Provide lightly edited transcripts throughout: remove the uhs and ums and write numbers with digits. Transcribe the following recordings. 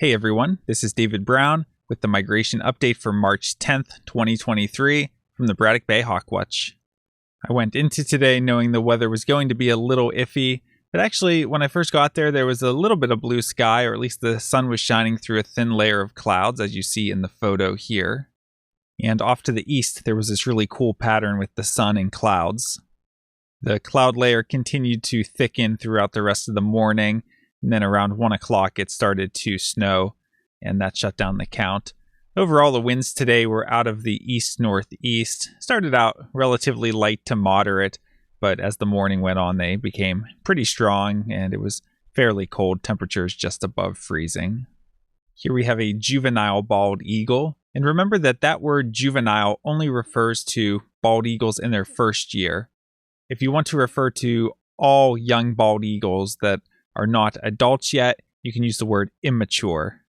Hey everyone, this is David Brown with the migration update for March 10th, 2023 from the Braddock Bay Hawk Watch. I went into today knowing the weather was going to be a little iffy, but actually when I first got there was a little bit of blue sky, or at least the sun was shining through a thin layer of clouds as you see in the photo here. And off to the east there was this really cool pattern with the sun and clouds. The cloud layer continued to thicken throughout the rest of the morning. And then around 1 o'clock, it started to snow, and that shut down the count. Overall, the winds today were out of the east-northeast. Started out relatively light to moderate, but as the morning went on, they became pretty strong, and it was fairly cold, temperatures just above freezing. Here we have a juvenile bald eagle. And remember that word juvenile only refers to bald eagles in their first year. If you want to refer to all young bald eagles that are not adults yet, you can use the word immature.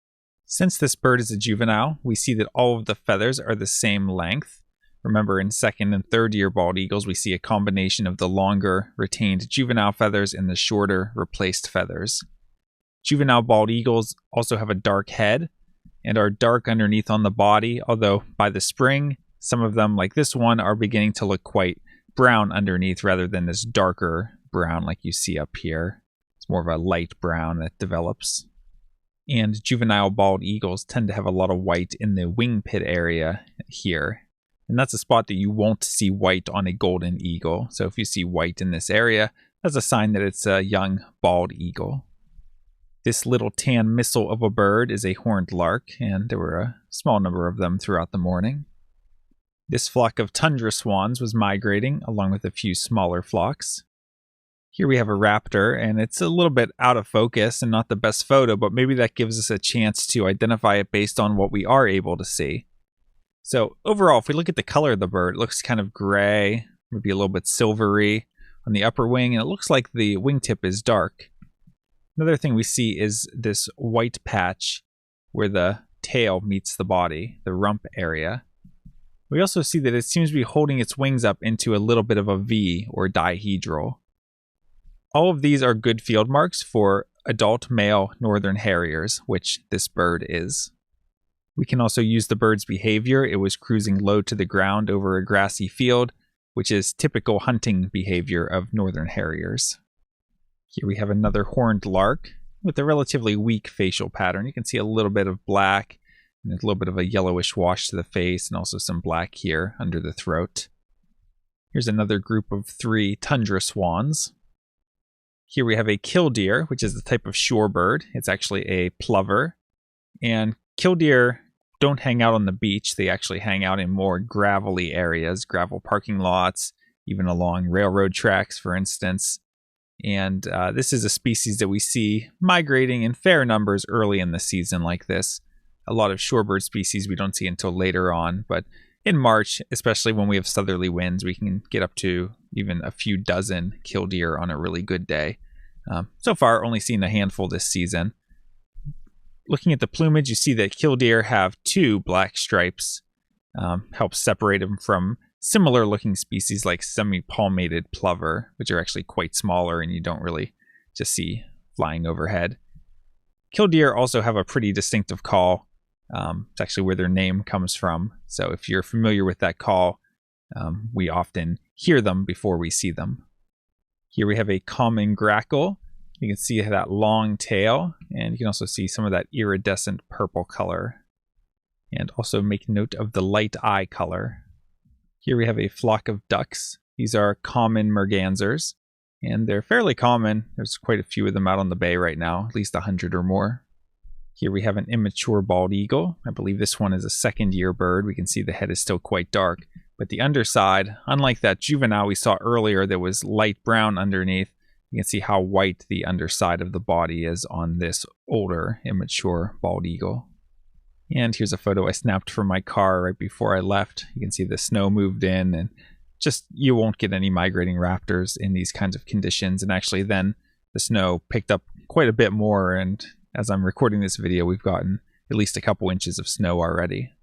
Since this bird is a juvenile, we see that all of the feathers are the same length. Remember, in second and third year bald eagles, we see a combination of the longer retained juvenile feathers and the shorter replaced feathers. Juvenile bald eagles also have a dark head and are dark underneath on the body, although by the spring, some of them, like this one, are beginning to look quite brown underneath rather than this darker brown like you see up here. It's more of a light brown that develops. And juvenile bald eagles tend to have a lot of white in the wing pit area here. And that's a spot that you won't see white on a golden eagle. So if you see white in this area, that's a sign that it's a young bald eagle. This little tan missile of a bird is a horned lark, and there were a small number of them throughout the morning. This flock of tundra swans was migrating along with a few smaller flocks. Here we have a raptor, and it's a little bit out of focus and not the best photo, but maybe that gives us a chance to identify it based on what we are able to see. So overall, if we look at the color of the bird, it looks kind of gray, maybe a little bit silvery on the upper wing, and it looks like the wingtip is dark. Another thing we see is this white patch where the tail meets the body, the rump area. We also see that it seems to be holding its wings up into a little bit of a V or dihedral. All of these are good field marks for adult male northern harriers, which this bird is. We can also use the bird's behavior. It was cruising low to the ground over a grassy field, which is typical hunting behavior of northern harriers. Here we have another horned lark with a relatively weak facial pattern. You can see a little bit of black and a little bit of a yellowish wash to the face, and also some black here under the throat. Here's another group of 3 tundra swans. Here we have a killdeer, which is the type of shorebird. It's actually a plover. And killdeer don't hang out on the beach. They actually hang out in more gravelly areas, gravel parking lots, even along railroad tracks, for instance. And this is a species that we see migrating in fair numbers early in the season like this. A lot of shorebird species we don't see until later on, but in March, especially when we have southerly winds, we can get up to even a few dozen killdeer on a really good day. So far, only seen a handful this season. Looking at the plumage, you see that killdeer have 2 black stripes. Helps separate them from similar looking species like semi-palmated plover, which are actually quite smaller and you don't really just see flying overhead. Killdeer also have a pretty distinctive call. It's actually where their name comes from. So if you're familiar with that call, we often hear them before we see them. Here we have a common grackle. You can see that long tail, and you can also see some of that iridescent purple color. And also make note of the light eye color. Here we have a flock of ducks. These are common mergansers, and they're fairly common. There's quite a few of them out on the bay right now, at least 100 or more. Here we have an immature bald eagle. I believe this one is a second-year bird. We can see the head is still quite dark, but the underside, unlike that juvenile we saw earlier that was light brown underneath, you can see how white the underside of the body is on this older, immature bald eagle. And here's a photo I snapped from my car right before I left. You can see the snow moved in, and just you won't get any migrating raptors in these kinds of conditions. And actually then the snow picked up quite a bit more, and as I'm recording this video, we've gotten at least a couple inches of snow already.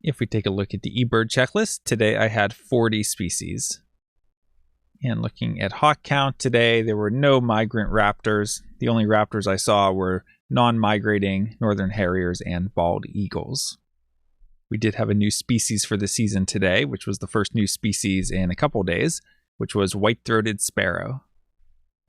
If we take a look at the eBird checklist, today I had 40 species. And looking at hawk count today, there were no migrant raptors. The only raptors I saw were non-migrating northern harriers and bald eagles. We did have a new species for the season today, which was the first new species in a couple days, which was white-throated sparrow.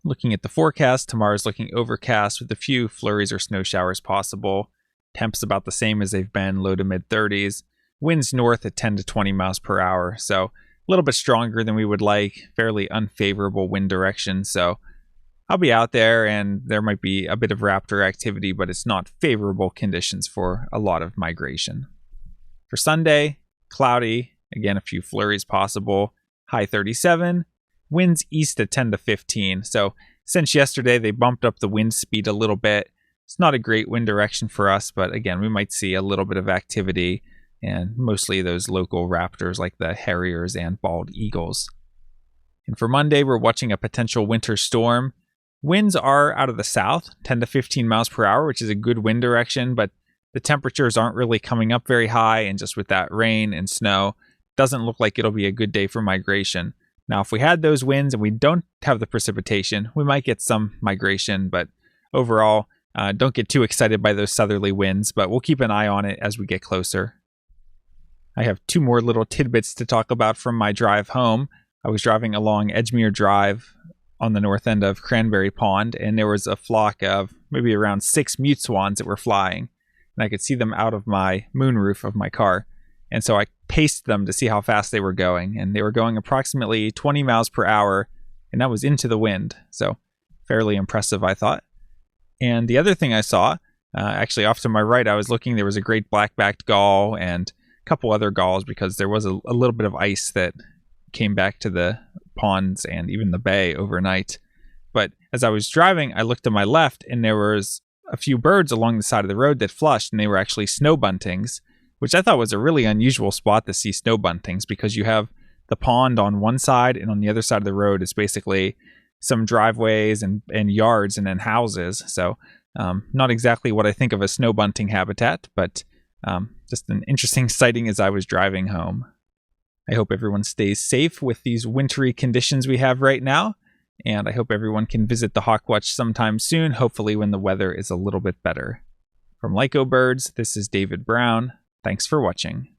Looking at the forecast, tomorrow's looking overcast with a few flurries or snow showers possible. Temps about the same as they've been, low to mid-30s. Winds north at 10 to 20 miles per hour, so a little bit stronger than we would like. Fairly unfavorable wind direction, so I'll be out there and there might be a bit of raptor activity, but it's not favorable conditions for a lot of migration. For Sunday, cloudy, again a few flurries possible, high 37, winds east at 10 to 15. So since yesterday, they bumped up the wind speed a little bit. It's not a great wind direction for us, but again, we might see a little bit of activity and mostly those local raptors like the harriers and bald eagles. And for Monday, we're watching a potential winter storm. Winds are out of the south, 10 to 15 miles per hour, which is a good wind direction, but the temperatures aren't really coming up very high, and just with that rain and snow, doesn't look like it'll be a good day for migration. Now, if we had those winds and we don't have the precipitation, we might get some migration, but overall, don't get too excited by those southerly winds, but we'll keep an eye on it as we get closer. I have two more little tidbits to talk about from my drive home. I was driving along Edgemere Drive on the north end of Cranberry Pond, and there was a flock of maybe around 6 mute swans that were flying, and I could see them out of my moonroof of my car. And so I paced them to see how fast they were going, and they were going approximately 20 miles per hour, and that was into the wind. So fairly impressive, I thought. And the other thing I saw, actually off to my right, I was looking, there was a great black-backed gull and a couple other gulls because there was a little bit of ice that came back to the ponds and even the bay overnight. But as I was driving, I looked to my left, and there was a few birds along the side of the road that flushed, and they were actually snow buntings, which I thought was a really unusual spot to see snow buntings because you have the pond on one side, and on the other side of the road is basically some driveways and yards and then houses. So not exactly what I think of as snow bunting habitat, but just an interesting sighting as I was driving home. I hope everyone stays safe with these wintry conditions we have right now, and I hope everyone can visit the Hawk Watch sometime soon, hopefully when the weather is a little bit better. From Lyco Birds, this is David Brown. Thanks for watching.